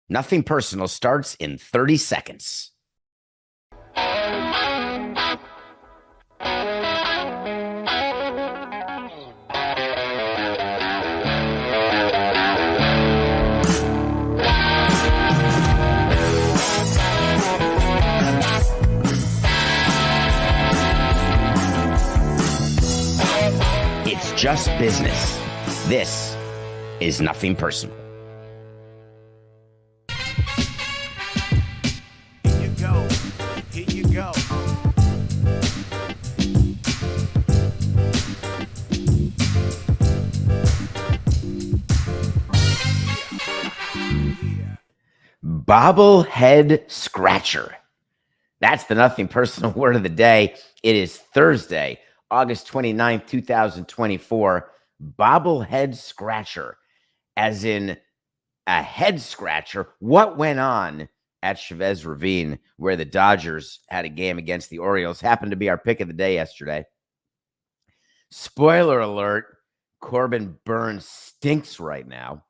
Nothing Personal starts in 30 seconds. It's just business. This is Nothing Personal. Here you go. Bobblehead scratcher. That's the Nothing Personal word of the day. It is Thursday, August 29th, 2024. Bobblehead scratcher, as in a head scratcher. What went on at Chavez Ravine, where the Dodgers had a game against the Orioles? Happened to be our pick of the day yesterday. Spoiler alert, Corbin Burns stinks right now.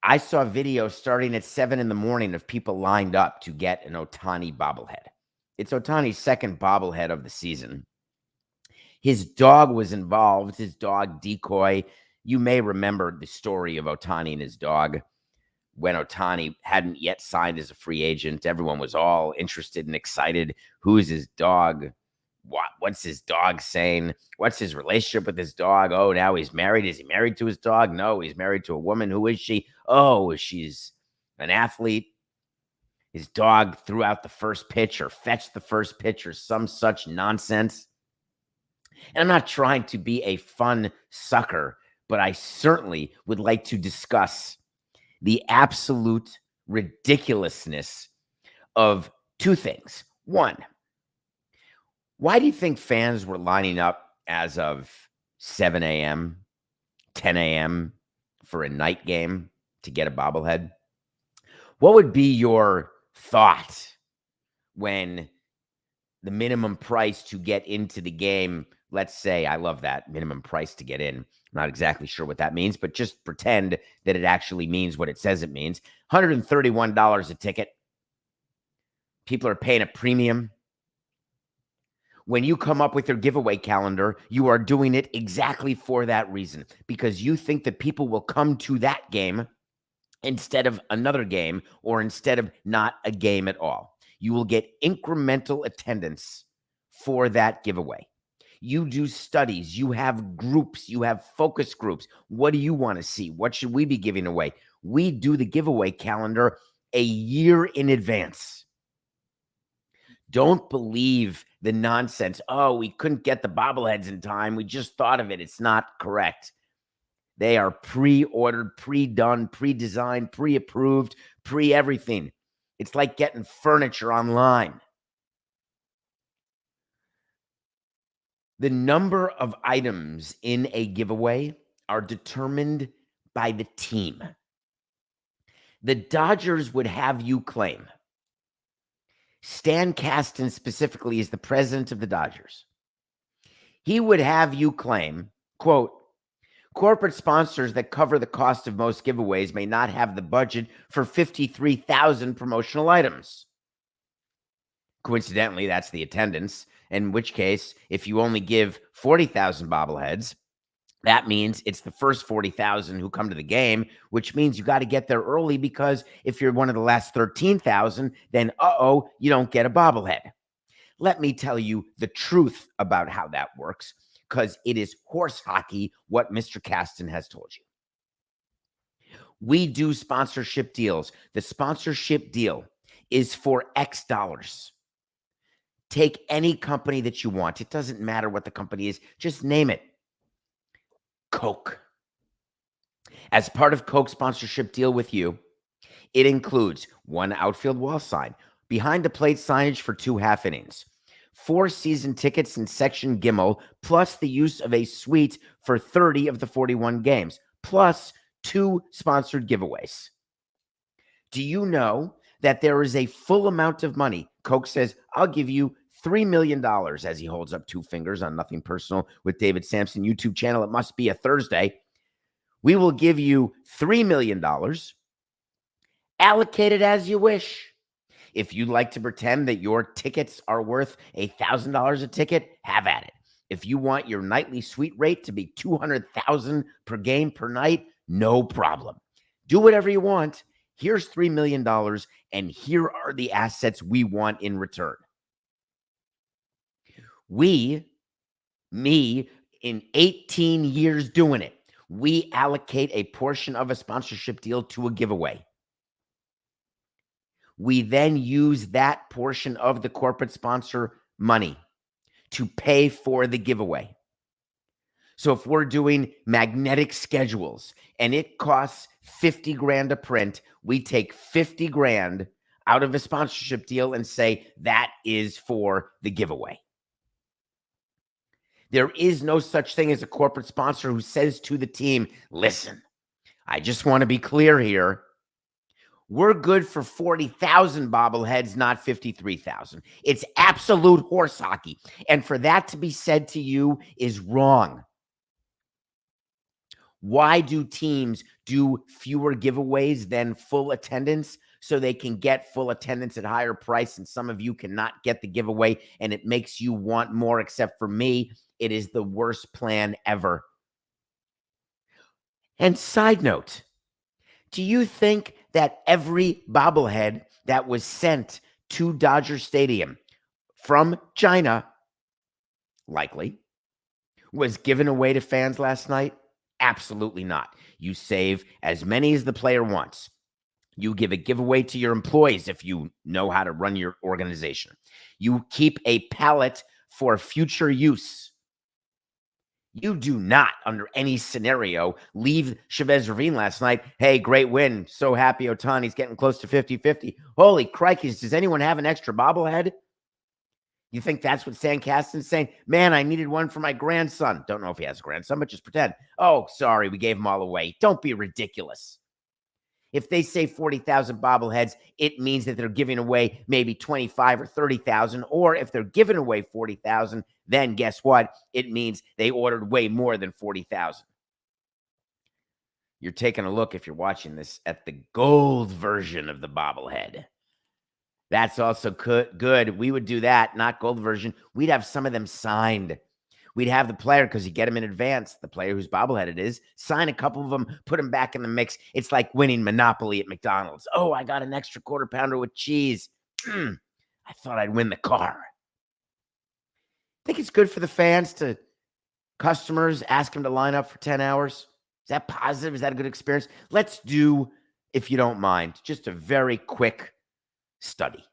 I saw video starting at 7 in the morning of people lined up to get an Ohtani bobblehead. It's Ohtani's second bobblehead of the season. His dog was involved, his dog Decoy. You may remember the story of Ohtani and his dog. When Ohtani hadn't yet signed as a free agent, everyone was all interested and excited. Who's his dog? What's his dog saying? What's his relationship with his dog? Oh, now he's married. Is he married to his dog? No, he's married to a woman. Who is she? Oh, she's an athlete. His dog threw out the first pitch or fetched the first pitch or some such nonsense. And I'm not trying to be a fun sucker, but I certainly would like to discuss the absolute ridiculousness of two things. One, why do you think fans were lining up as of 7 a.m., 10 a.m. for a night game to get a bobblehead? What would be your thought when the minimum price to get into the game, let's say, I love that, minimum price to get in. I'm not exactly sure what that means, but just pretend that it actually means what it says it means. $131 a ticket. People are paying a premium. When you come up with your giveaway calendar, you are doing it exactly for that reason, because you think that people will come to that game instead of another game, or instead of not a game at all. You will get incremental attendance for that giveaway. You do studies, you have groups, you have focus groups. What do you want to see? What should we be giving away? We do the giveaway calendar a year in advance. Don't believe the nonsense. Oh, we couldn't get the bobbleheads in time. We just thought of it. It's not correct. They are pre-ordered, pre-done, pre-designed, pre-approved, pre-everything. It's like getting furniture online. The number of items in a giveaway are determined by the team. The Dodgers would have you claim, Stan Kasten specifically is the president of the Dodgers. He would have you claim, quote, corporate sponsors that cover the cost of most giveaways may not have the budget for 53,000 promotional items. Coincidentally, that's the attendance, in which case, if you only give 40,000 bobbleheads, that means it's the first 40,000 who come to the game, which means you got to get there early, because if you're one of the last 13,000, then, you don't get a bobblehead. Let me tell you the truth about how that works, because it is horse hockey what Mr. Kasten has told you. We do sponsorship deals. The sponsorship deal is for X dollars. Take any company that you want. It doesn't matter what the company is. Just name it. Coke. As part of Coke's sponsorship deal with you, it includes one outfield wall sign, behind the plate signage for 2 half innings, 4 season tickets in section Gimmel, plus the use of a suite for 30 of the 41 games, plus 2 sponsored giveaways. Do you know that there is a full amount of money? Coke says, I'll give you $3 million, as he holds up 2 fingers on Nothing Personal with David Samson YouTube channel. It must be a Thursday. We will give you $3 million Allocate it as you wish. If you'd like to pretend that your tickets are worth $1,000 a ticket, have at it. If you want your nightly suite rate to be $200,000 per game per night, no problem. Do whatever you want. Here's $3 million, and here are the assets we want in return. Me, in 18 years doing it, we allocate a portion of a sponsorship deal to a giveaway. We then use that portion of the corporate sponsor money to pay for the giveaway. So if we're doing magnetic schedules and it costs 50 grand to print, we take 50 grand out of a sponsorship deal and say that is for the giveaway. There is no such thing as a corporate sponsor who says to the team, listen, I just want to be clear here. We're good for 40,000 bobbleheads, not 53,000. It's absolute horse hockey. And for that to be said to you is wrong. Why do teams do fewer giveaways than full attendance? So they can get full attendance at higher price, and some of you cannot get the giveaway, and it makes you want more, except for me. It is the worst plan ever. And side note, do you think that every bobblehead that was sent to Dodger Stadium from China, likely, was given away to fans last night? Absolutely not. You save as many as the player wants. You give a giveaway to your employees if you know how to run your organization. You keep a pallet for future use. You do not, under any scenario, leave Chavez Ravine last night. Hey, great win. So happy Ohtani's getting close to 50-50. Holy crikey, does anyone have an extra bobblehead? You think that's what Stan Kasten's saying? Man, I needed one for my grandson. Don't know if he has a grandson, but just pretend. Oh, sorry, we gave them all away. Don't be ridiculous. If they say 40,000 bobbleheads, it means that they're giving away maybe 25 or 30,000. Or if they're giving away 40,000, then guess what? It means they ordered way more than 40,000. You're taking a look, if you're watching this, at the gold version of the bobblehead. That's also good. We would do that, not gold version. We'd have some of them signed. We'd have the player, because you get them in advance, the player whose bobblehead it is, sign a couple of them, put them back in the mix. It's like winning Monopoly at McDonald's. Oh, I got an extra quarter pounder with cheese. I thought I'd win the car. Think it's good for the fans to customers ask them to line up for 10 hours? Is that positive? Is that a good experience? Let's do, if you don't mind, just a very quick study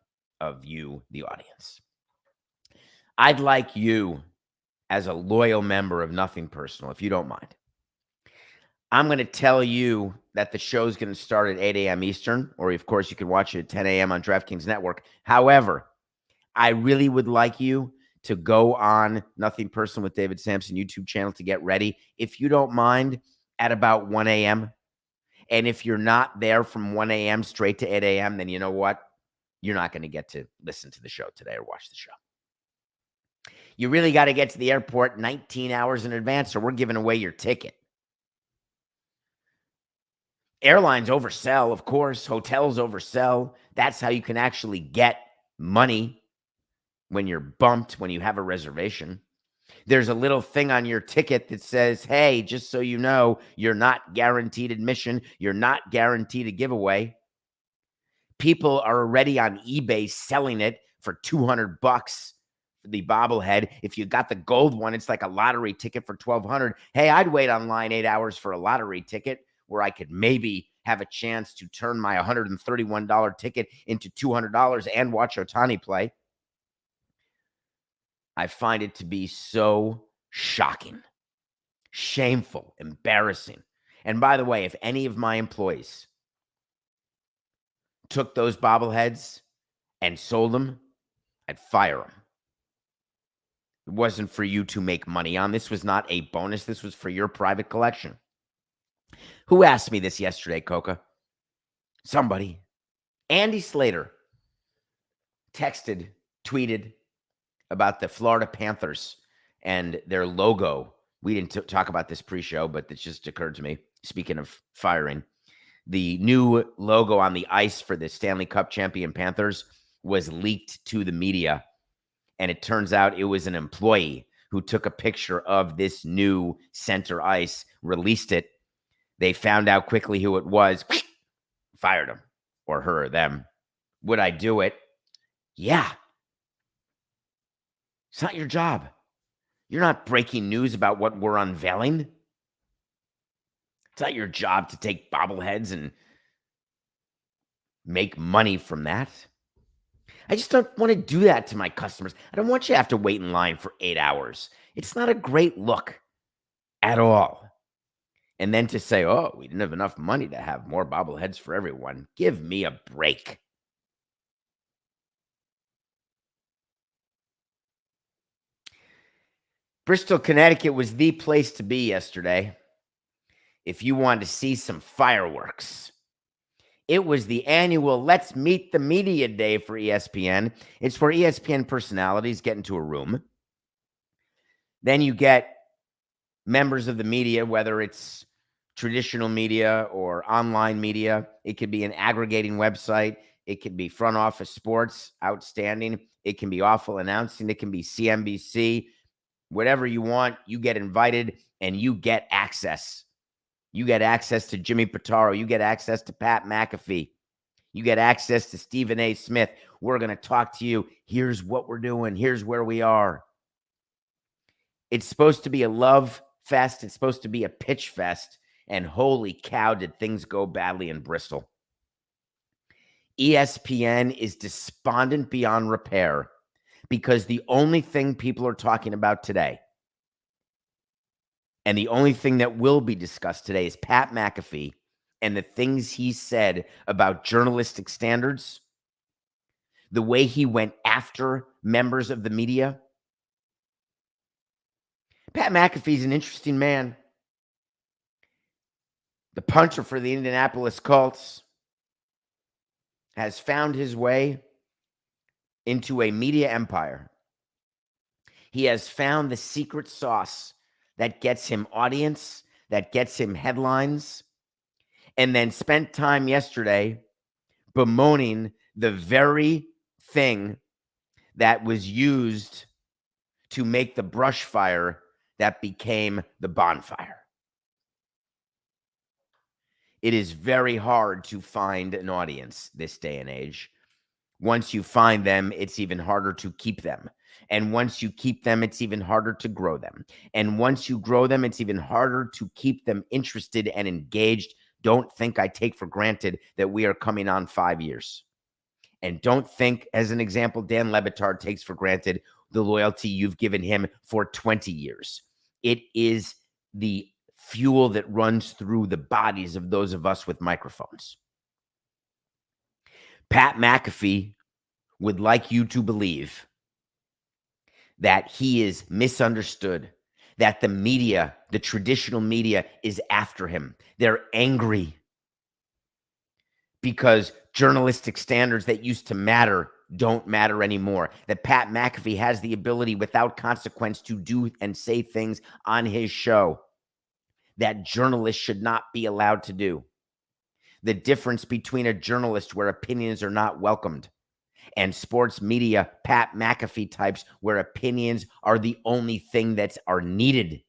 of you, the audience. I'd like you, as a loyal member of Nothing Personal, if you don't mind, I'm going to tell you that the show's going to start at 8 a.m. Eastern, or of course you can watch it at 10 a.m. on DraftKings Network. However, I really would like you to go on Nothing Personal with David Samson YouTube channel to get ready, if you don't mind, at about 1 a.m. And if you're not there from 1 a.m. straight to 8 a.m., then you know what? You're not going to get to listen to the show today or watch the show. You really got to get to the airport 19 hours in advance, or we're giving away your ticket. Airlines oversell, of course. Hotels oversell. That's how you can actually get money when you're bumped, when you have a reservation. There's a little thing on your ticket that says, hey, just so you know, you're not guaranteed admission. You're not guaranteed a giveaway. People are already on eBay selling it for $200 for the bobblehead. If you got the gold one, it's like a lottery ticket for $1,200. Hey, I'd wait online 8 hours for a lottery ticket where I could maybe have a chance to turn my $131 ticket into $200 and watch Ohtani play. I find it to be so shocking, shameful, embarrassing. And by the way, if any of my employees took those bobbleheads and sold them, I'd fire them. It wasn't for you to make money on. This was not a bonus. This was for your private collection. Who asked me this yesterday, Coca? Somebody. Andy Slater texted, tweeted about the Florida Panthers and their logo. We didn't talk about this pre-show, but it just occurred to me, speaking of firing. the new logo on the ice for the Stanley Cup champion Panthers was leaked to the media. And it turns out it was an employee who took a picture of this new center ice, released it. They found out quickly who it was, fired him, or her or them. Would I do it? Yeah. It's not your job. You're not breaking news about what we're unveiling. It's not your job to take bobbleheads and make money from that. I just don't want to do that to my customers. I don't want you to have to wait in line for 8 hours. It's not a great look at all. And then to say, oh, we didn't have enough money to have more bobbleheads for everyone. Give me a break. Bristol, Connecticut was the place to be yesterday if you wanted to see some fireworks. It was the annual Let's Meet the Media Day for ESPN. It's where ESPN personalities get into a room. Then you get members of the media, whether it's traditional media or online media. It could be an aggregating website. It could be front office sports, outstanding. It can be awful announcing. It can be CNBC. Whatever you want, you get invited and you get access. You get access to Jimmy Pitaro. You get access to Pat McAfee. You get access to Stephen A. Smith. We're going to talk to you. Here's what we're doing. Here's where we are. It's supposed to be a love fest. It's supposed to be a pitch fest. And holy cow, did things go badly in Bristol. ESPN is despondent beyond repair because the only thing people are talking about today, and the only thing that will be discussed today, is Pat McAfee and the things he said about journalistic standards, the way he went after members of the media. Pat McAfee's an interesting man. The punter for the Indianapolis Colts has found his way into a media empire. He has found the secret sauce that gets him audience, that gets him headlines, and then spent time yesterday bemoaning the very thing that was used to make the brush fire that became the bonfire. It is very hard to find an audience this day and age. Once you find them, it's even harder to keep them. And once you keep them, it's even harder to grow them. And once you grow them, it's even harder to keep them interested and engaged. Don't think I take for granted that we are coming on 5 years. And don't think, as an example, Dan Le Batard takes for granted the loyalty you've given him for 20 years. It is the fuel that runs through the bodies of those of us with microphones. Pat McAfee would like you to believe that he is misunderstood, that the media, the traditional media, is after him. They're angry because journalistic standards that used to matter don't matter anymore. That Pat McAfee has the ability without consequence to do and say things on his show that journalists should not be allowed to do. The difference between a journalist where opinions are not welcomed and sports media, Pat McAfee types, where opinions are the only thing that are needed.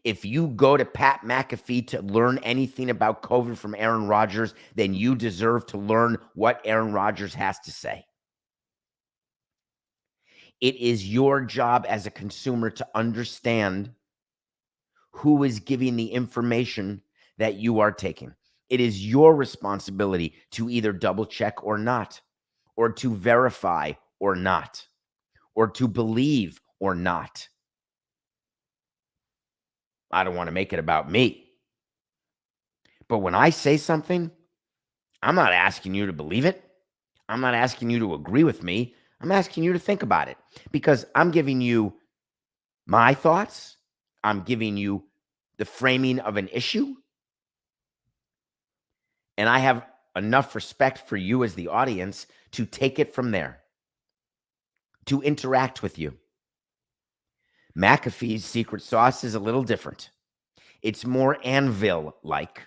If you go to Pat McAfee to learn anything about COVID from Aaron Rodgers, then you deserve to learn what Aaron Rodgers has to say. It is your job as a consumer to understand who is giving the information that you are taking. It is your responsibility to either double check or not, or to verify or not, or to believe or not. I don't want to make it about me. But when I say something, I'm not asking you to believe it. I'm not asking you to agree with me. I'm asking you to think about it because I'm giving you my thoughts. I'm giving you the framing of an issue. And I have enough respect for you as the audience to take it from there, to interact with you. McAfee's secret sauce is a little different. It's more Anvil-like.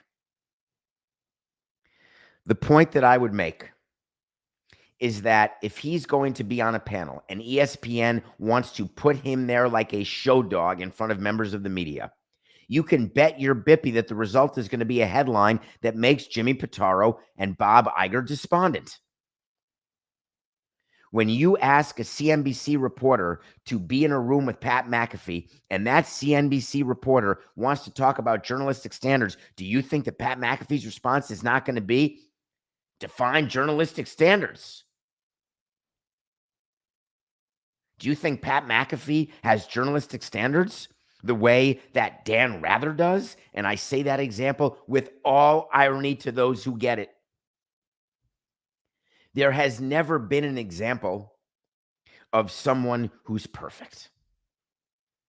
The point that I would make is that if he's going to be on a panel and ESPN wants to put him there like a show dog in front of members of the media, you can bet your bippy that the result is going to be a headline that makes Jimmy Pitaro and Bob Iger despondent. When you ask a CNBC reporter to be in a room with Pat McAfee and that CNBC reporter wants to talk about journalistic standards, do you think that Pat McAfee's response is not going to be define journalistic standards? Do you think Pat McAfee has journalistic standards the way that Dan Rather does? And I say that example with all irony to those who get it. There has never been an example of someone who's perfect.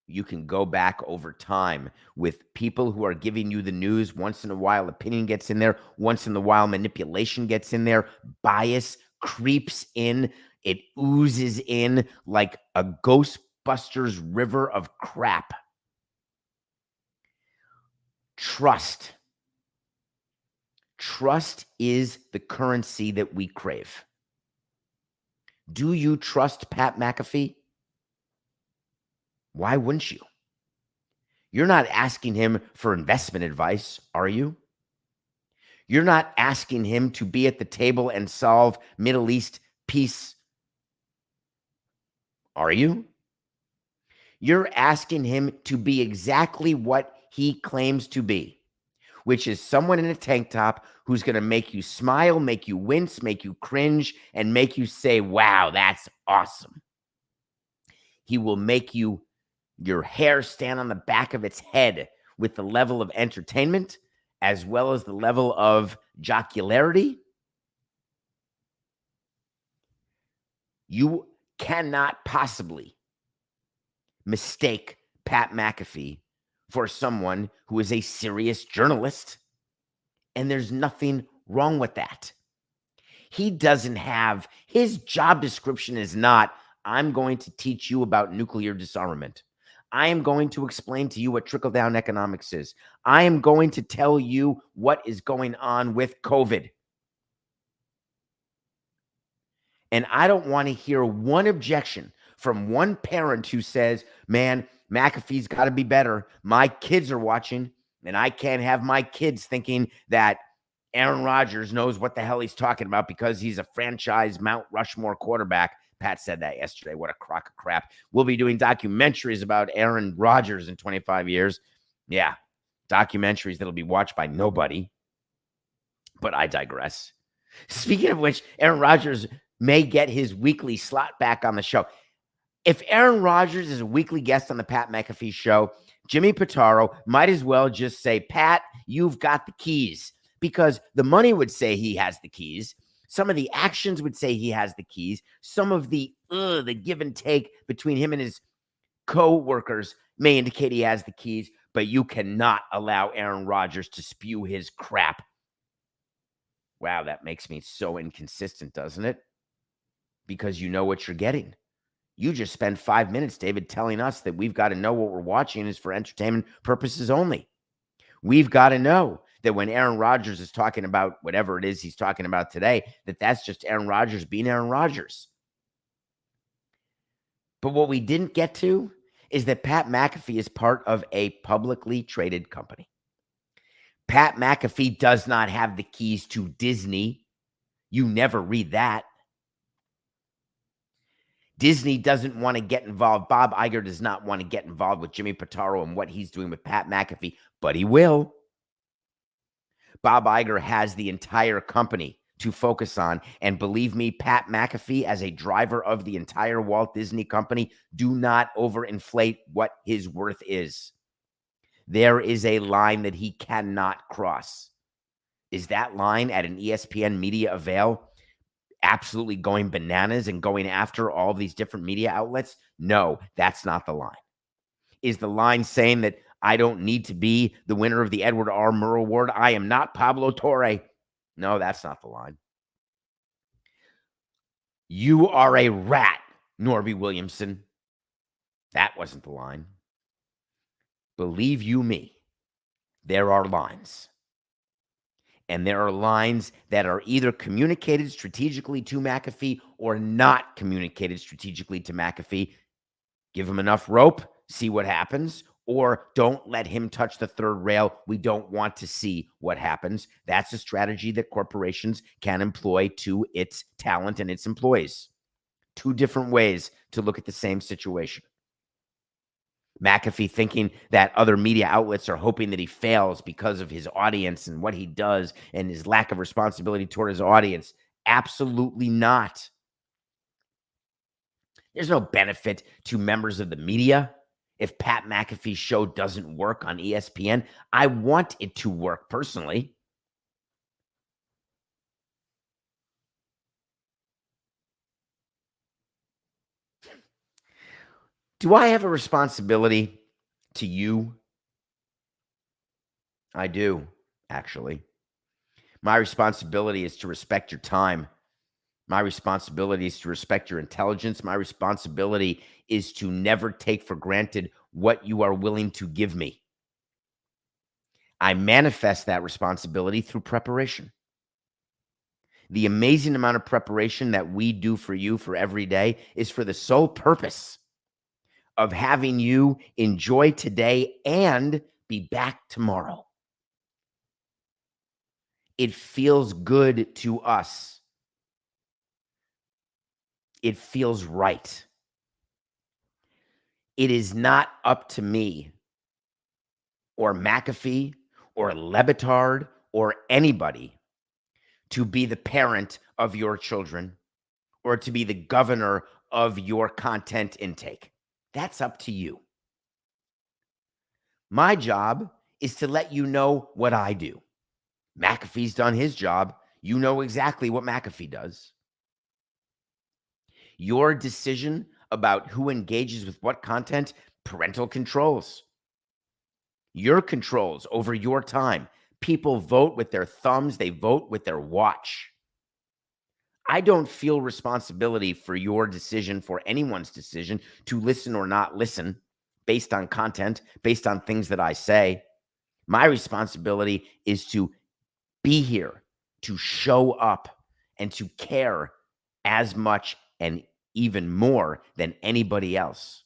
You can go back over time with people who are giving you the news. Once in a while, opinion gets in there. Once in a while, manipulation gets in there. Bias creeps in. It oozes in like a Ghostbusters river of crap. Trust. Trust is the currency that we crave. Do you trust Pat McAfee? Why wouldn't you? You're not asking him for investment advice, are you? You're not asking him to be at the table and solve Middle East peace, are you? You're asking him to be exactly what he claims to be, which is someone in a tank top who's going to make you smile, make you wince, make you cringe, and make you say, wow, that's awesome. He will make your hair stand on the back of its head with the level of entertainment as well as the level of jocularity. You cannot possibly mistake Pat McAfee for someone who is a serious journalist, and there's nothing wrong with that. He doesn't have, his job description is not, I'm going to teach you about nuclear disarmament. I am going to explain to you what trickle-down economics is. I am going to tell you what is going on with COVID. And I don't want to hear one objection from one parent who says, man, McAfee's got to be better. My kids are watching, and I can't have my kids thinking that Aaron Rodgers knows what the hell he's talking about because he's a franchise Mount Rushmore quarterback. Pat said that yesterday. What a crock of crap. We'll be doing documentaries about Aaron Rodgers in 25 years. Yeah, documentaries that'll be watched by nobody. But I digress. Speaking of which, Aaron Rodgers may get his weekly slot back on the show. If Aaron Rodgers is a weekly guest on the Pat McAfee show, Jimmy Pitaro might as well just say, Pat, you've got the keys, because the money would say he has the keys. Some of the actions would say he has the keys. Some of the give and take between him and his co-workers may indicate he has the keys, but you cannot allow Aaron Rodgers to spew his crap. Wow, that makes me so inconsistent, doesn't it? Because you know what you're getting. You just spend 5 minutes, David, telling us that we've got to know what we're watching is for entertainment purposes only. We've got to know that when Aaron Rodgers is talking about whatever it is he's talking about today, that's just Aaron Rodgers being Aaron Rodgers. But what we didn't get to is that Pat McAfee is part of a publicly traded company. Pat McAfee does not have the keys to Disney. You never read that. Disney doesn't want to get involved. Bob Iger does not want to get involved with Jimmy Pitaro and what he's doing with Pat McAfee, but he will. Bob Iger has the entire company to focus on. And believe me, Pat McAfee, as a driver of the entire Walt Disney Company, do not overinflate what his worth is. There is a line that he cannot cross. Is that line at an ESPN media avail absolutely going bananas and going after all these different media outlets? No, that's not the line. Is the line saying that I don't need to be the winner of the Edward R. Murrow Award? I am not Pablo Torre. No, that's not the line. You are a rat, Norby Williamson. That wasn't the line. Believe you me, there are lines. And there are lines that are either communicated strategically to McAfee or not communicated strategically to McAfee. Give him enough rope, see what happens, or don't let him touch the third rail. We don't want to see what happens. That's a strategy that corporations can employ to its talent and its employees. Two different ways to look at the same situation. McAfee thinking that other media outlets are hoping that he fails because of his audience and what he does and his lack of responsibility toward his audience. Absolutely not. There's no benefit to members of the media if Pat McAfee's show doesn't work on ESPN. I want it to work personally. Do I have a responsibility to you? I do, actually. My responsibility is to respect your time. My responsibility is to respect your intelligence. My responsibility is to never take for granted what you are willing to give me. I manifest that responsibility through preparation. The amazing amount of preparation that we do for you for every day is for the sole purpose of having you enjoy today and be back tomorrow. It feels good to us. It feels right. It is not up to me or McAfee or Lebitard or anybody to be the parent of your children or to be the governor of your content intake. That's up to you. My job is to let you know what I do. McAfee's done his job. You know exactly what McAfee does. Your decision about who engages with what content, parental controls. Your controls over your time. People vote with their thumbs. They vote with their watch. I don't feel responsibility for your decision, for anyone's decision to listen or not listen based on content, based on things that I say. My responsibility is to be here, to show up, and to care as much and even more than anybody else.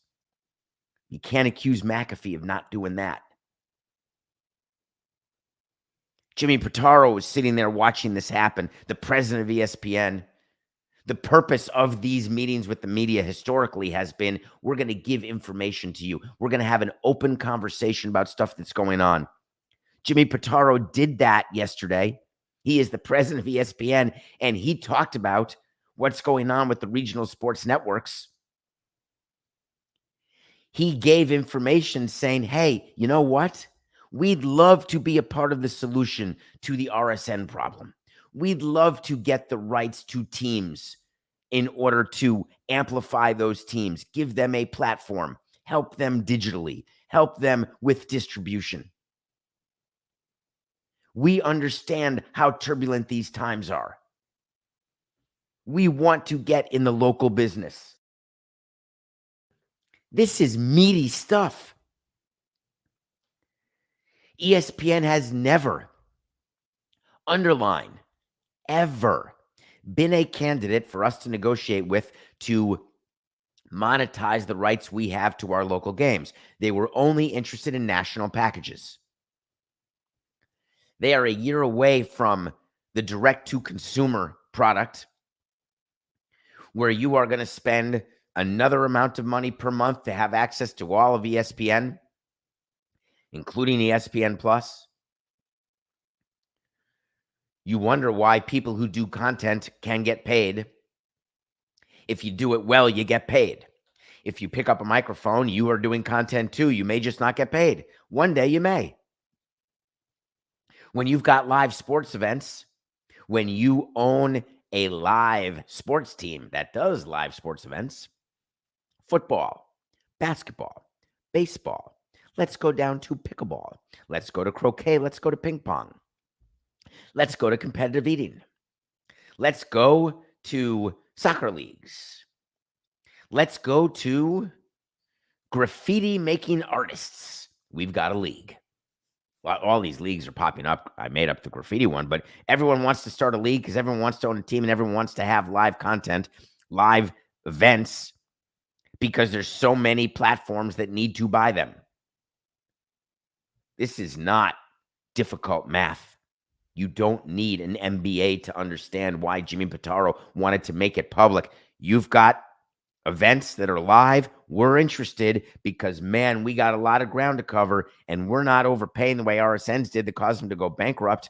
You can't accuse McAfee of not doing that. Jimmy Pitaro was sitting there watching this happen, the president of ESPN. The purpose of these meetings with the media historically has been, we're going to give information to you. We're going to have an open conversation about stuff that's going on. Jimmy Pitaro did that yesterday. He is the president of ESPN, and he talked about what's going on with the regional sports networks. He gave information saying, hey, you know what? We'd love to be a part of the solution to the RSN problem. We'd love to get the rights to teams in order to amplify those teams, give them a platform, help them digitally, help them with distribution. We understand how turbulent these times are. We want to get in the local business. This is meaty stuff. ESPN has never, underline, ever been a candidate for us to negotiate with to monetize the rights we have to our local games. They were only interested in national packages. They are a year away from the direct-to-consumer product where you are going to spend another amount of money per month to have access to all of ESPN, including ESPN Plus. You wonder why people who do content can get paid. If you do it well, you get paid. If you pick up a microphone, you are doing content too. You may just not get paid. One day you may. When you've got live sports events, when you own a live sports team that does live sports events, football, basketball, baseball, let's go down to pickleball. Let's go to croquet. Let's go to ping pong. Let's go to competitive eating. Let's go to soccer leagues. Let's go to graffiti making artists. We've got a league. all these leagues are popping up. I made up the graffiti one, but everyone wants to start a league because everyone wants to own a team and everyone wants to have live content, live events, because there's so many platforms that need to buy them. This is not difficult math. You don't need an MBA to understand why Jimmy Pitaro wanted to make it public. You've got events that are live. We're interested because, man, we got a lot of ground to cover, and we're not overpaying the way RSNs did that caused them to go bankrupt.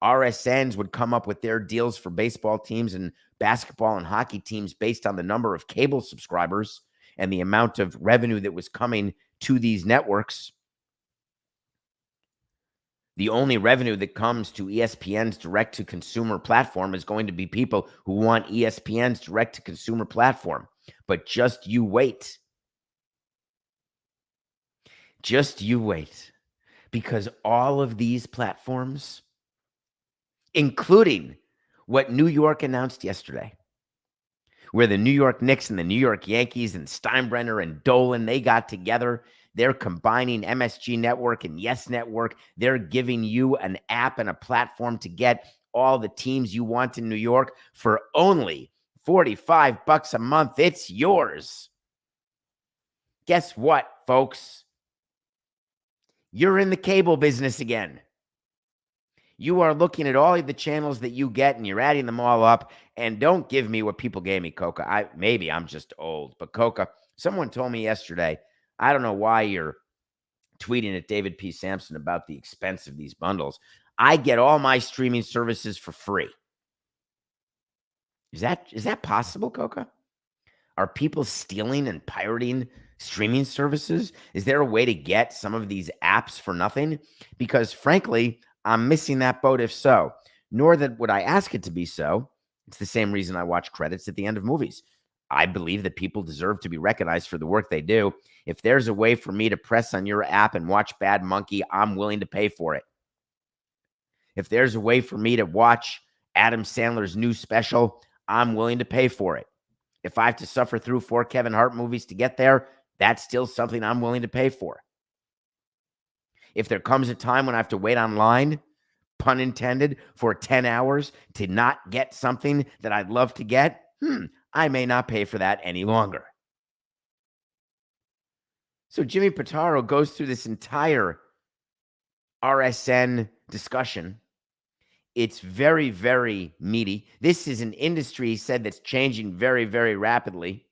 RSNs would come up with their deals for baseball teams and basketball and hockey teams based on the number of cable subscribers and the amount of revenue that was coming to these networks. The only revenue that comes to ESPN's direct-to-consumer platform is going to be people who want ESPN's direct-to-consumer platform. But just you wait. Just you wait. Because all of these platforms, including what New York announced yesterday, where the New York Knicks and the New York Yankees and Steinbrenner and Dolan, they got together. They're combining MSG Network and Yes Network. They're giving you an app and a platform to get all the teams you want in New York for only $45 a month. It's yours. Guess what, folks? You're in the cable business again. You are looking at all of the channels that you get and you're adding them all up. And don't give me what people gave me, Coca. Maybe I'm just old, but Coca, someone told me yesterday, I don't know why you're tweeting at David P. Samson about the expense of these bundles. I get all my streaming services for free. Is that possible, Coca? Are people stealing and pirating streaming services? Is there a way to get some of these apps for nothing? Because frankly, I'm missing that boat if so. Nor that would I ask it to be so. It's the same reason I watch credits at the end of movies. I believe that people deserve to be recognized for the work they do. If there's a way for me to press on your app and watch Bad Monkey, I'm willing to pay for it. If there's a way for me to watch Adam Sandler's new special, I'm willing to pay for it. If I have to suffer through 4 Kevin Hart movies to get there, that's still something I'm willing to pay for. If there comes a time when I have to wait online, pun intended, for 10 hours to not get something that I'd love to get, I may not pay for that any longer. So Jimmy Pitaro goes through this entire RSN discussion. It's very, very meaty. This is an industry, he said, that's changing very, very rapidly.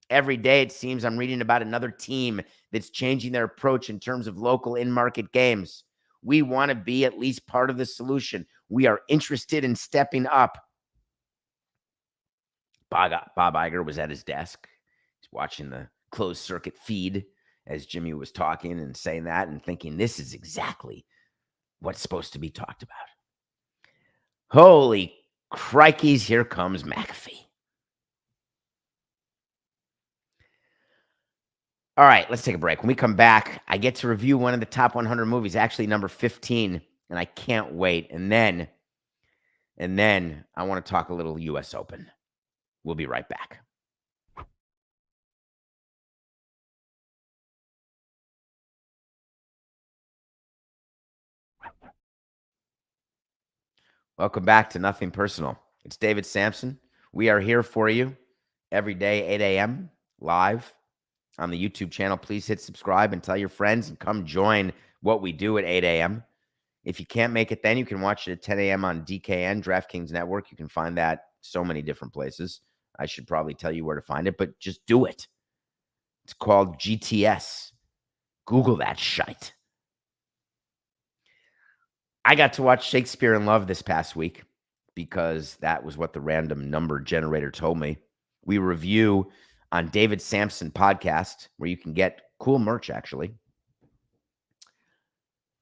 Every day, it seems I'm reading about another team that's changing their approach in terms of local in-market games. We want to be at least part of the solution. We are interested in stepping up. Bob Iger was at his desk. He's watching the closed circuit feed as Jimmy was talking and saying that and thinking, this is exactly what's supposed to be talked about. Holy crikeys, here comes McAfee. All right, let's take a break. When we come back, I get to review one of the top 100 movies, actually number 15, and I can't wait. And then I want to talk a little U.S. Open. We'll be right back. Welcome back to Nothing Personal. It's David Samson. We are here for you every day, 8 a.m., live on the YouTube channel. Please hit subscribe and tell your friends and come join what we do at 8 a.m. If you can't make it then, you can watch it at 10 a.m. on DKN, DraftKings Network. You can find that so many different places. I should probably tell you where to find it, but just do it. It's called GTS. Google that shite. I got to watch Shakespeare in Love this past week because that was what the random number generator told me. We review on David Samson podcast, where you can get cool merch, actually.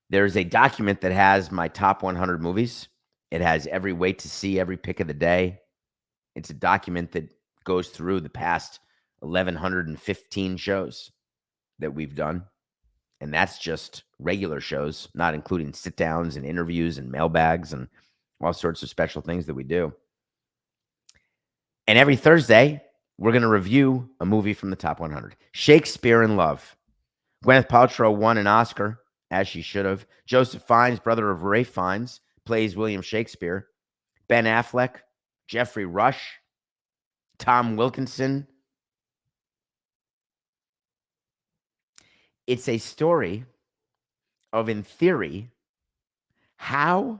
There's a document that has my top 100 movies. It has every wait to see, every pick of the day. It's a document that goes through the past 1,115 shows that we've done. And that's just regular shows, not including sit-downs and interviews and mailbags and all sorts of special things that we do. And every Thursday, we're going to review a movie from the top 100. Shakespeare in Love. Gwyneth Paltrow won an Oscar as she should have. Joseph Fiennes, brother of Ralph Fiennes, plays William Shakespeare. Ben Affleck, Jeffrey Rush, Tom Wilkinson. It's a story of, in theory, how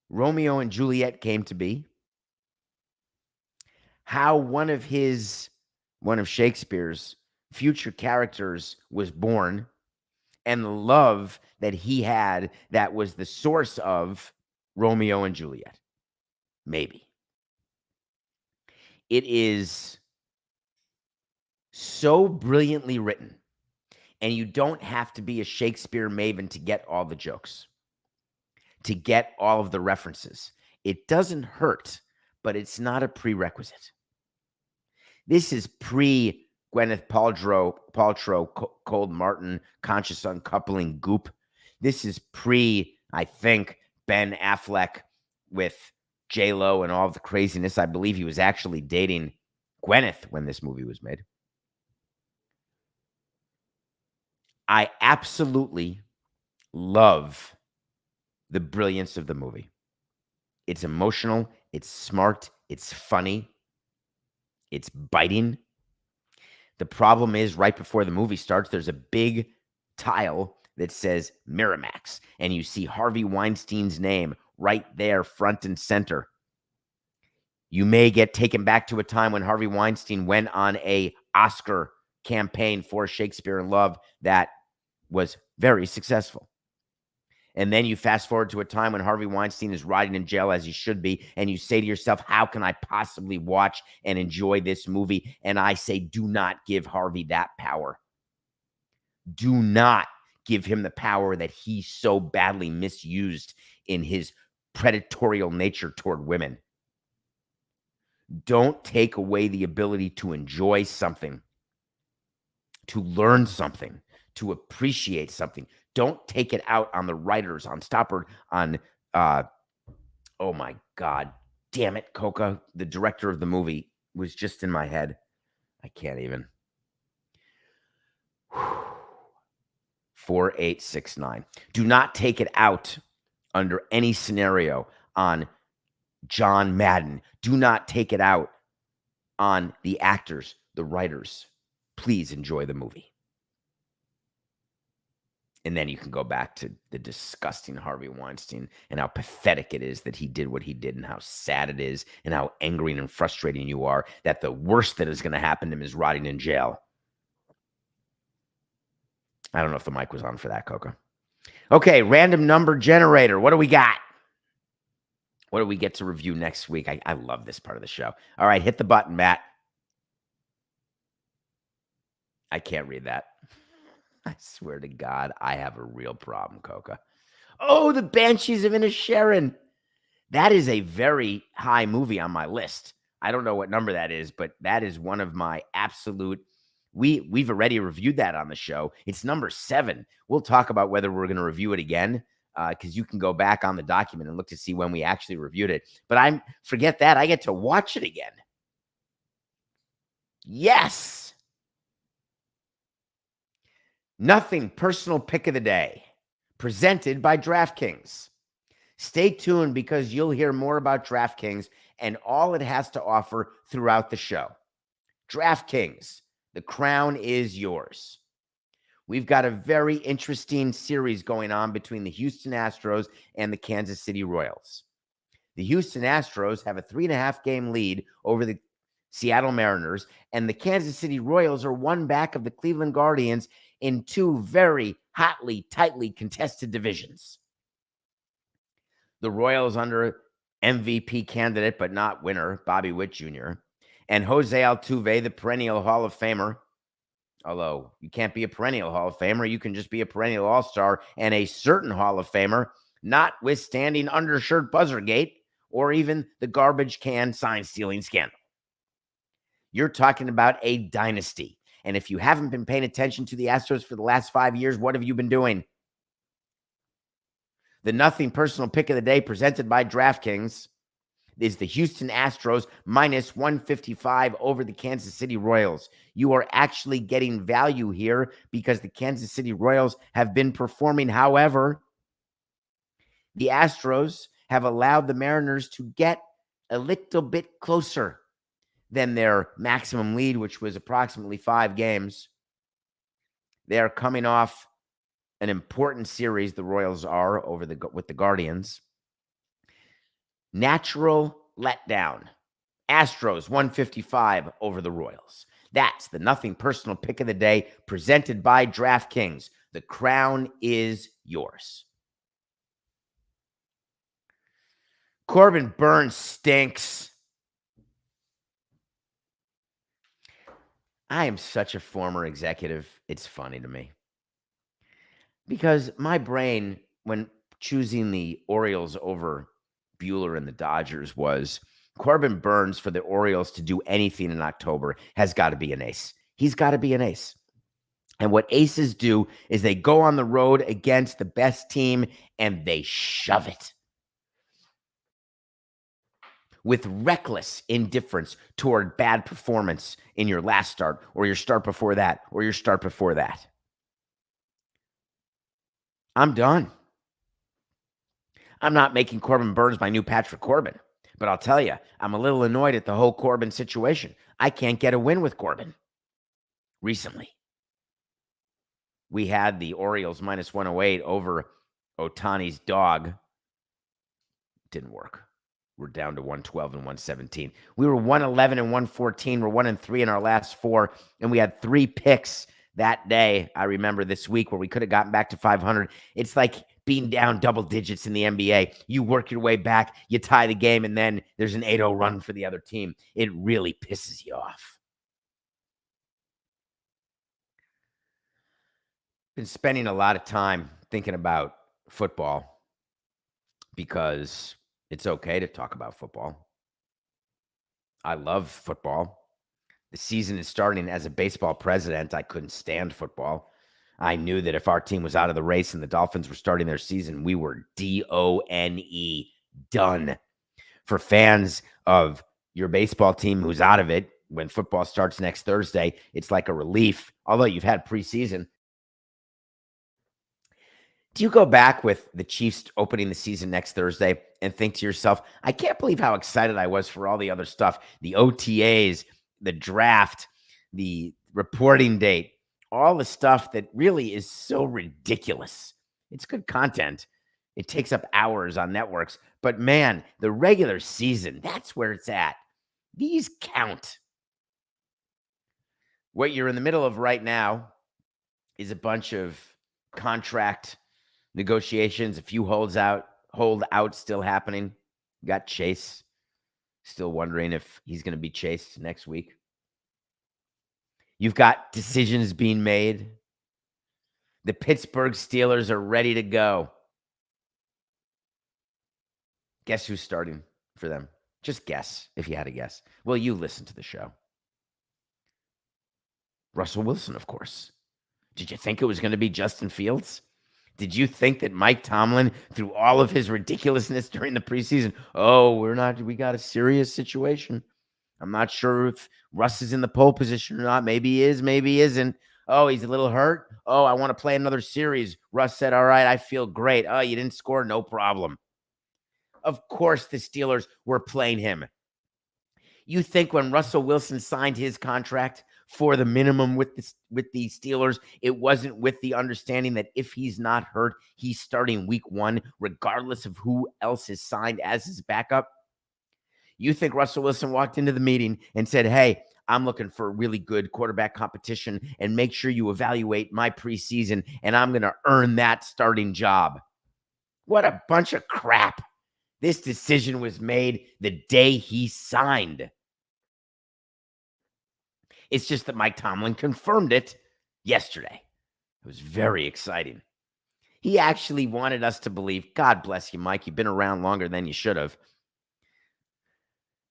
Romeo and Juliet came to be, how one of Shakespeare's future characters was born, and the love that he had that was the source of Romeo and Juliet. Maybe. It is so brilliantly written, and you don't have to be a Shakespeare maven to get all the jokes, to get all of the references. It doesn't hurt, but it's not a prerequisite. This is pre Gwyneth Paltrow, Cold Martin, conscious uncoupling goop. This is pre, I think, Ben Affleck with J-Lo and all of the craziness. I believe he was actually dating Gwyneth when this movie was made. I absolutely love the brilliance of the movie. It's emotional, it's smart, it's funny, it's biting. The problem is, right before the movie starts, there's a big tile that says Miramax, and you see Harvey Weinstein's name right there, front and center. You may get taken back to a time when Harvey Weinstein went on a Oscar campaign for Shakespeare in Love that was very successful. And then you fast forward to a time when Harvey Weinstein is rotting in jail, as he should be, and you say to yourself, how can I possibly watch and enjoy this movie? And I say, do not give Harvey that power. Do not give him the power that he so badly misused in his predatory nature toward women. Don't take away the ability to enjoy something, to learn something, to appreciate something. Don't take it out on the writers, on Stoppard, on, oh my God, damn it, Coca, the director of the movie, was just in my head. I can't even. 4869. Do not take it out under any scenario on John Madden. Do not take it out on the actors, the writers. Please enjoy the movie. And then you can go back to the disgusting Harvey Weinstein and how pathetic it is that he did what he did, and how sad it is, and how angry and frustrating you are that the worst that is going to happen to him is rotting in jail. I don't know if the mic was on for that, Coca. Okay, random number generator. What do we got? What do we get to review next week? I love this part of the show. All right, hit the button, Matt. I can't read that. I swear to God, I have a real problem, Coca. Oh, the Banshees of Inisherin. That is a very high movie on my list. I don't know what number that is, but that is one of my absolute. We've already reviewed that on the show. It's number 7. We'll talk about whether we're going to review it again, because you can go back on the document and look to see when we actually reviewed it. But forget that. I get to watch it again. Yes. Nothing personal pick of the day, presented by DraftKings. Stay tuned, because you'll hear more about DraftKings and all it has to offer throughout the show. DraftKings, the crown is yours. We've got a very interesting series going on between the Houston Astros and the Kansas City Royals. The Houston Astros have a 3.5-game lead over the Seattle Mariners, and the Kansas City Royals are one back of the Cleveland Guardians in 2 very hotly, tightly contested divisions. The Royals under MVP candidate, but not winner, Bobby Witt Jr., and Jose Altuve, the perennial Hall of Famer. Although you can't be a perennial Hall of Famer, you can just be a perennial All-Star and a certain Hall of Famer, notwithstanding undershirt buzzergate or even the garbage can sign-stealing scandal. You're talking about a dynasty. And if you haven't been paying attention to the Astros for the last 5 years, what have you been doing? The nothing personal pick of the day, presented by DraftKings. is the Houston Astros minus 155 over the Kansas City Royals. You are actually getting value here because the Kansas City Royals have been performing. However, the Astros have allowed the Mariners to get a little bit closer than their maximum lead, which was approximately 5 games. They are coming off an important series, the Royals are, with the Guardians. Natural letdown. Astros 155 over the Royals. That's the Nothing Personal pick of the day, presented by DraftKings. The crown is yours. Corbin Burnes stinks. I am such a former executive. It's funny to me. Because my brain, when choosing the Orioles over Buehler and the Dodgers, was Corbin Burnes for the Orioles to do anything in October has got to be an ace. He's got to be an ace. And what aces do is they go on the road against the best team and they shove it with reckless indifference toward bad performance in your last start or your start before that or your start before that. I'm done. I'm not making Corbin Burnes my new Patrick Corbin, but I'll tell you, I'm a little annoyed at the whole Corbin situation. I can't get a win with Corbin recently. We had the Orioles minus 108 over Ohtani's dog. Didn't work. We're down to 112 and 117. We were 111 and 114. We're 1-3 in our last 4, and we had 3 picks that day. I remember this week where we could have gotten back to 500. It's like being down double digits in the NBA. You work your way back, you tie the game, and then there's an 8-0 run for the other team. It really pisses you off. Been spending a lot of time thinking about football because it's okay to talk about football. I love football. The season is starting. As a baseball president, I couldn't stand football. I knew that if our team was out of the race and the Dolphins were starting their season, we were DONE, done. For fans of your baseball team who's out of it, when football starts next Thursday, it's like a relief. Although you've had preseason. Do you go back with the Chiefs opening the season next Thursday and think to yourself, I can't believe how excited I was for all the other stuff, the OTAs, the draft, the reporting date, all the stuff that really is so ridiculous. It's good content. It takes up hours on networks. But man, the regular season, that's where it's at. These count. What you're in the middle of right now is a bunch of contract negotiations, a few holdouts still happening. You got Chase, still wondering if he's going to be chased next week. You've got decisions being made. The Pittsburgh Steelers are ready to go. Guess who's starting for them? Just guess if you had to guess. Well, you listen to the show. Russell Wilson, of course. Did you think it was going to be Justin Fields? Did you think that Mike Tomlin, through all of his ridiculousness during the preseason, we got a serious situation. I'm not sure if Russ is in the pole position or not. Maybe he is, maybe he isn't. Oh, he's a little hurt. Oh, I want to play another series. Russ said, all right, I feel great. Oh, you didn't score? No problem. Of course the Steelers were playing him. You think when Russell Wilson signed his contract for the minimum with the Steelers, it wasn't with the understanding that if he's not hurt, he's starting week 1, regardless of who else is signed as his backup? You think Russell Wilson walked into the meeting and said, hey, I'm looking for really good quarterback competition and make sure you evaluate my preseason and I'm going to earn that starting job? What a bunch of crap. This decision was made the day he signed. It's just that Mike Tomlin confirmed it yesterday. It was very exciting. He actually wanted us to believe, God bless you, Mike, you've been around longer than you should have.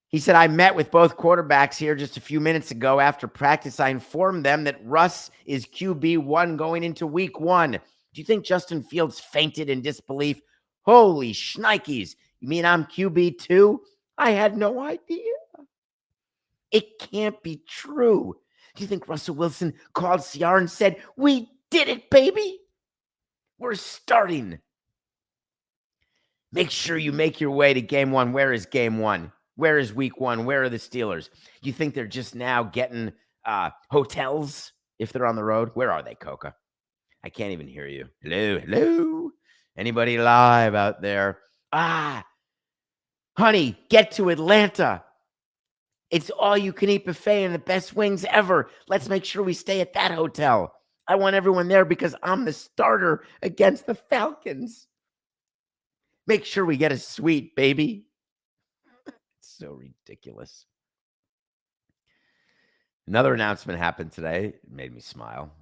He said, I met with both quarterbacks here just a few minutes ago after practice. I informed them that Russ is QB1 going into week 1. Do you think Justin Fields fainted in disbelief? Holy shnikes. You mean I'm QB2? I had no idea. It can't be true. Do you think Russell Wilson called CR and said, we did it, baby? We're starting. Make sure you make your way to game one. Where is game one? Where is week one? Where are the Steelers? You think they're just now getting hotels if they're on the road? Where are they, Coca? I can't even hear you. Hello? Anybody live out there? Honey, get to Atlanta. It's all you can eat buffet and the best wings ever. Let's make sure we stay at that hotel. I want everyone there because I'm the starter against the Falcons. Make sure we get a suite, baby. It's so ridiculous. Another announcement happened today. It made me smile.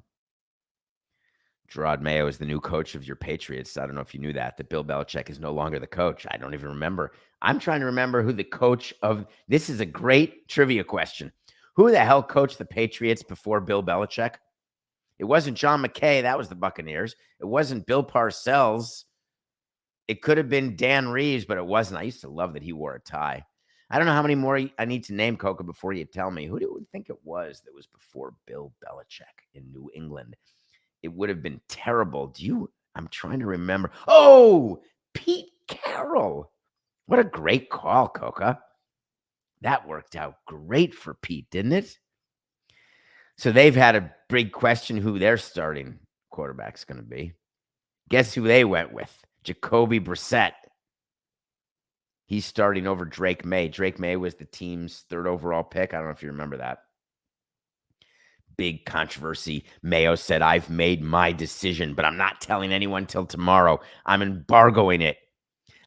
Gerard Mayo is the new coach of your Patriots. I don't know if you knew that Bill Belichick is no longer the coach. I don't even remember. I'm trying to remember who the coach of – this is a great trivia question. Who the hell coached the Patriots before Bill Belichick? It wasn't John McKay. That was the Buccaneers. It wasn't Bill Parcells. It could have been Dan Reeves, but it wasn't. I used to love that he wore a tie. I don't know how many more I need to name, Coca, before you tell me. Who do you think it was that was before Bill Belichick in New England? It would have been terrible. I'm trying to remember. Oh, Pete Carroll. What a great call, Coca. That worked out great for Pete, didn't it? So they've had a big question who their starting quarterback's going to be. Guess who they went with? Jacoby Brissett. He's starting over Drake May. Drake May was the team's third overall pick. I don't know if you remember that. Big controversy. Mayo said, I've made my decision, but I'm not telling anyone till tomorrow. I'm embargoing it.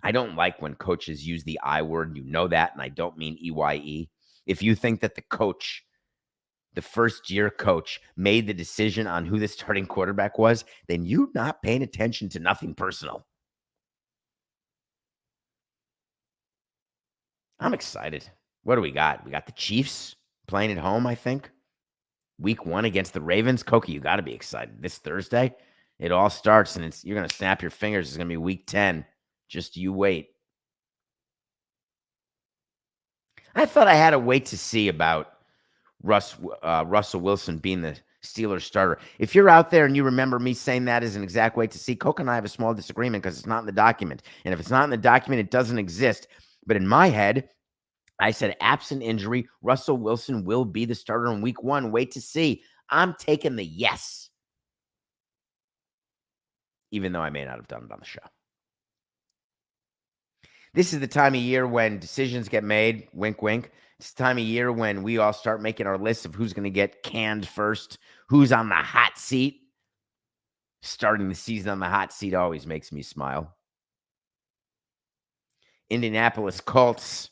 I don't like when coaches use the I word. You know that, and I don't mean EYE. If you think that the coach, the first-year coach, made the decision on who the starting quarterback was, then you're not paying attention to nothing personal. I'm excited. What do we got? We got the Chiefs playing at home, I think. Week 1 against the Ravens. Cokie, you got to be excited. This Thursday, it all starts, and you're going to snap your fingers. It's going to be week 10. Just you wait. I thought I had to wait to see about Russell Wilson being the Steelers starter. If you're out there and you remember me saying that as an exact wait to see, Coke and I have a small disagreement because it's not in the document. And if it's not in the document, it doesn't exist. But in my head, I said, absent injury, Russell Wilson will be the starter in week 1. Wait to see. I'm taking the yes. Even though I may not have done it on the show. This is the time of year when decisions get made. Wink, wink. It's the time of year when we all start making our lists of who's going to get canned first, who's on the hot seat. Starting the season on the hot seat always makes me smile. Indianapolis Colts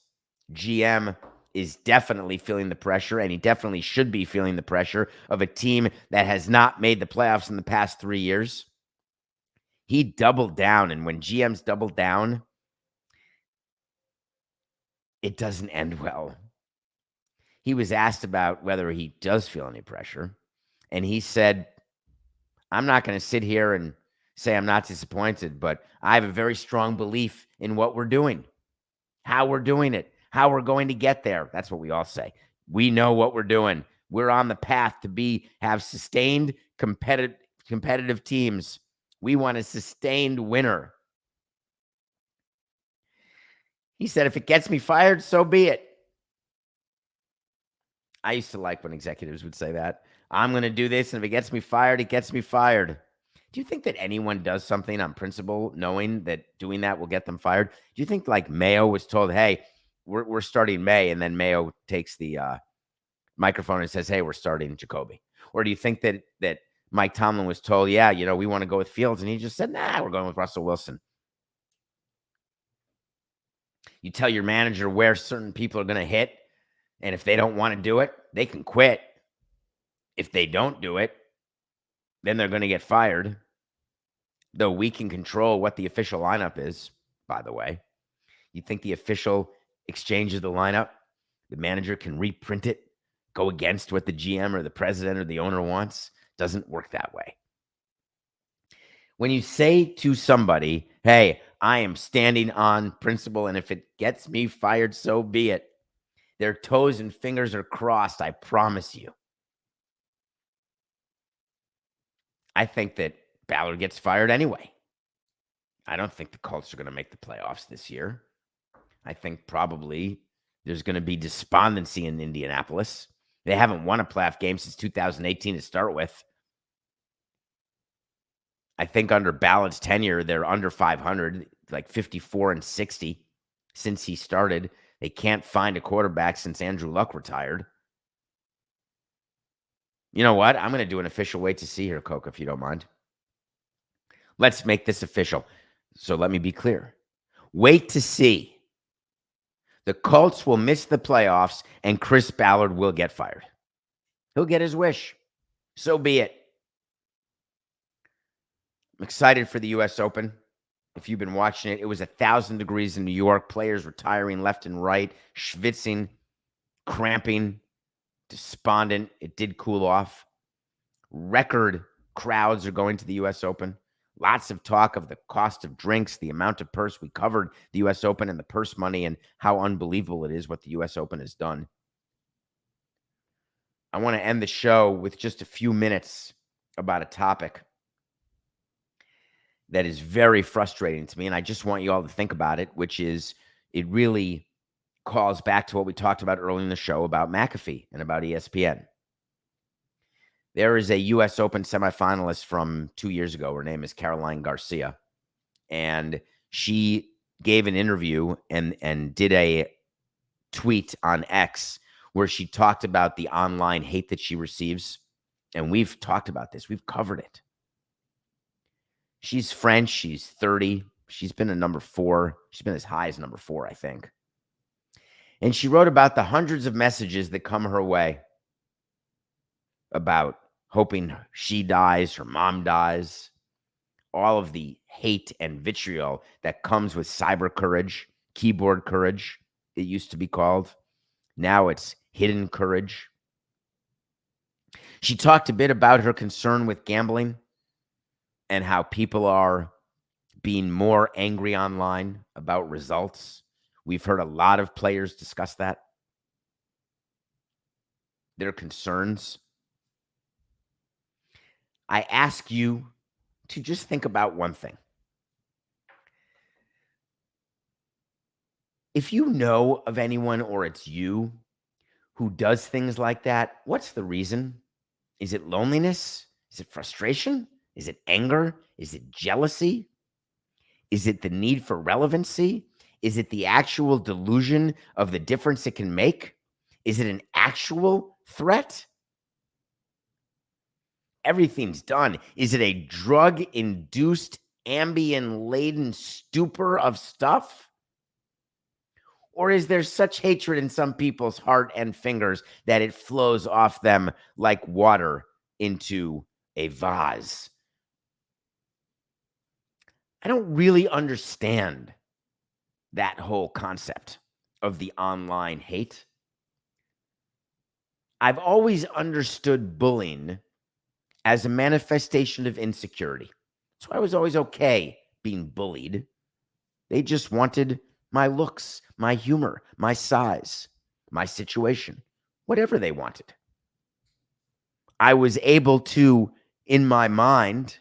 GM is definitely feeling the pressure, and he definitely should be feeling the pressure of a team that has not made the playoffs in the past 3 years. He doubled down, and when GMs double down, it doesn't end well. He was asked about whether he does feel any pressure, and he said, I'm not going to sit here and say I'm not disappointed, but I have a very strong belief in what we're doing, how we're doing it, how we're going to get there. That's what we all say. We know what we're doing. We're on the path to have sustained competitive teams. We want a sustained winner. He said, if it gets me fired, so be it. I used to like when executives would say that. I'm going to do this, and if it gets me fired, it gets me fired. Do you think that anyone does something on principle knowing that doing that will get them fired? Do you think like Mayo was told, hey, we're starting May, and then Mayo takes the microphone and says, hey, we're starting Jacoby? Or do you think that Mike Tomlin was told, yeah, we want to go with Fields, and he just said, nah, we're going with Russell Wilson? You tell your manager where certain people are going to hit, and if they don't want to do it, they can quit. If they don't do it, then they're going to get fired. Though we can control what the official lineup is, by the way. You think the official exchanges the lineup, the manager can reprint it, go against what the GM or the president or the owner wants? Doesn't work that way. When you say to somebody, hey, I am standing on principle, and if it gets me fired, so be it. Their toes and fingers are crossed, I promise you. I think that Ballard gets fired anyway. I don't think the Colts are going to make the playoffs this year. I think probably there's going to be despondency in Indianapolis. They haven't won a playoff game since 2018 to start with. I think under Ballard's tenure, they're under 500, like 54-60 since he started. They can't find a quarterback since Andrew Luck retired. You know what? I'm going to do an official wait to see here, Coke, if you don't mind. Let's make this official. So let me be clear. Wait to see. The Colts will miss the playoffs and Chris Ballard will get fired. He'll get his wish. So be it. I'm excited for the U.S. Open. If you've been watching it, it was 1,000 degrees in New York. Players retiring left and right, schwitzing, cramping, despondent. It did cool off. Record crowds are going to the U.S. Open. Lots of talk of the cost of drinks, the amount of purse. We covered the U.S. Open and the purse money and how unbelievable it is what the U.S. Open has done. I want to end the show with just a few minutes about a topic that is very frustrating to me, and I just want you all to think about it, which is it really calls back to what we talked about earlier in the show about McAfee and about ESPN. There is a U.S. Open semifinalist from 2 years ago. Her name is Caroline Garcia, and she gave an interview and did a tweet on X where she talked about the online hate that she receives, and we've talked about this. We've covered it. She's French. She's 30. She's been a number 4. She's been as high as number 4, I think. And she wrote about the hundreds of messages that come her way about hoping she dies, her mom dies, all of the hate and vitriol that comes with cyber courage, keyboard courage, it used to be called. Now it's hidden courage. She talked a bit about her concern with gambling and how people are being more angry online about results. We've heard a lot of players discuss that. Their concerns. I ask you to just think about one thing. If you know of anyone or it's you who does things like that, what's the reason? Is it loneliness? Is it frustration? Is it anger? Is it jealousy? Is it the need for relevancy? Is it the actual delusion of the difference it can make? Is it an actual threat? Everything's done. Is it a drug-induced, Ambien-laden stupor of stuff? Or is there such hatred in some people's heart and fingers that it flows off them like water into a vase? I don't really understand that whole concept of the online hate. I've always understood bullying as a manifestation of insecurity. So I was always okay being bullied. They just wanted my looks, my humor, my size, my situation, whatever they wanted. I was able to, in my mind,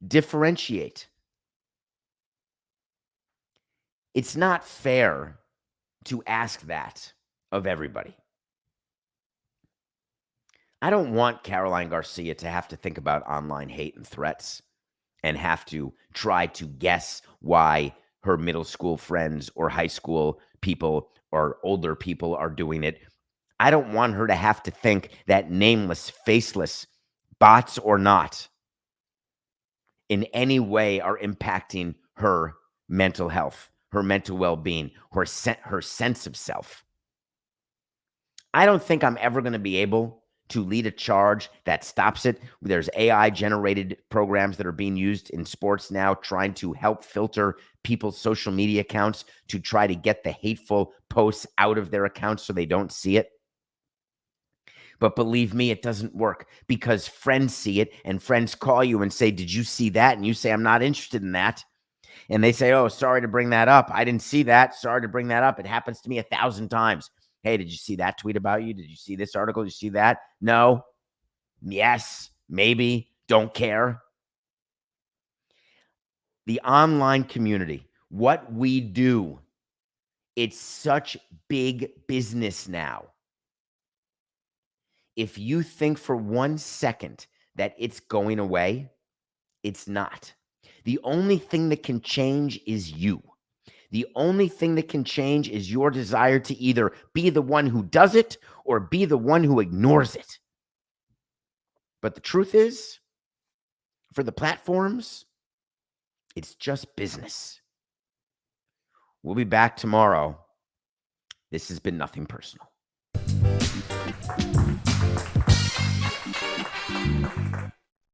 differentiate. It's not fair to ask that of everybody. I don't want Caroline Garcia to have to think about online hate and threats and have to try to guess why her middle school friends or high school people or older people are doing it. I don't want her to have to think that nameless, faceless, bots or not, in any way are impacting her mental health, her mental well-being, her sense of self. I don't think I'm ever going to be able to lead a charge that stops it. There's AI-generated programs that are being used in sports now trying to help filter people's social media accounts to try to get the hateful posts out of their accounts so they don't see it. But believe me, it doesn't work because friends see it and friends call you and say, did you see that? And you say, I'm not interested in that. And they say, oh, sorry to bring that up. I didn't see that. Sorry to bring that up. It happens to me 1,000 times. Hey, did you see that tweet about you? Did you see this article? Did you see that? No. Yes. Maybe. Don't care. The online community, what we do, it's such big business now. If you think for 1 second that it's going away, it's not. The only thing that can change is you. The only thing that can change is your desire to either be the one who does it or be the one who ignores it. But the truth is, for the platforms, it's just business. We'll be back tomorrow. This has been Nothing Personal.